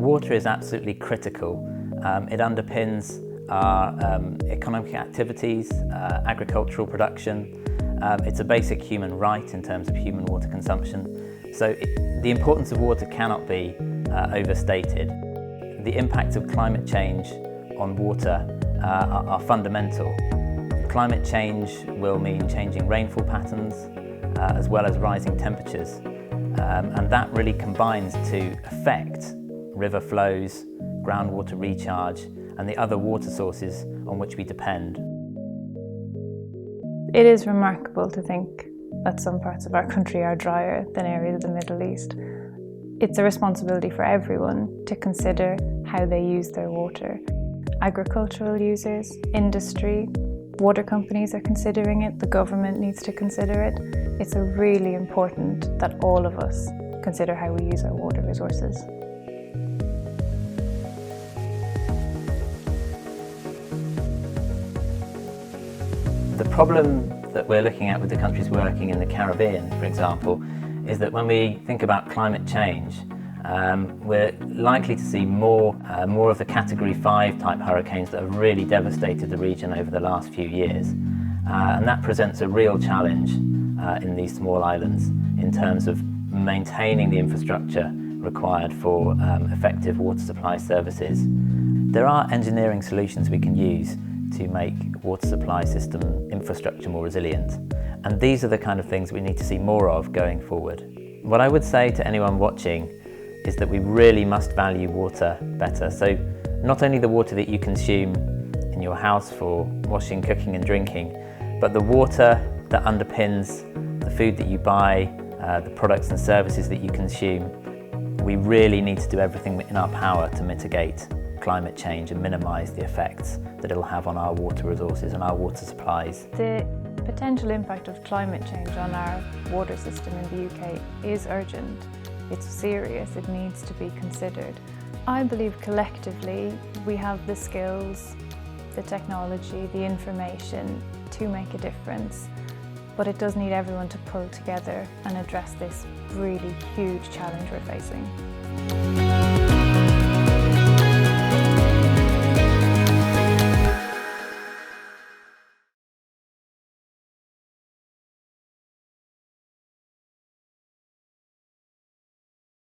Water is absolutely critical. It underpins our economic activities, agricultural production. It's a basic human right in terms of human water consumption. So the importance of water cannot be overstated. The impacts of climate change on water are fundamental. Climate change will mean changing rainfall patterns as well as rising temperatures. And that really combines to affect river flows, groundwater recharge, and the other water sources on which we depend. It is remarkable to think that some parts of our country are drier than areas of the Middle East. It's a responsibility for everyone to consider how they use their water. Agricultural users, industry, water companies are considering it, the government needs to consider it. It's really important that all of us consider how we use our water resources. The problem that we're looking at with the countries working in the Caribbean, for example, is that when we think about climate change, we're likely to see more of the Category 5 type hurricanes that have really devastated the region over the last few years. And that presents a real challenge in these small islands in terms of maintaining the infrastructure required for effective water supply services. There are engineering solutions we can use to make water supply system infrastructure more resilient. And these are the kind of things we need to see more of going forward. What I would say to anyone watching is that we really must value water better. So not only the water that you consume in your house for washing, cooking and drinking, but the water that underpins the food that you buy, the products and services that you consume. We really need to do everything in our power to mitigate climate change and minimise the effects that it'll have on our water resources and our water supplies. The potential impact of climate change on our water system in the UK is urgent. It's serious, it needs to be considered. I believe collectively we have the skills, the technology, the information to make a difference, but it does need everyone to pull together and address this really huge challenge we're facing.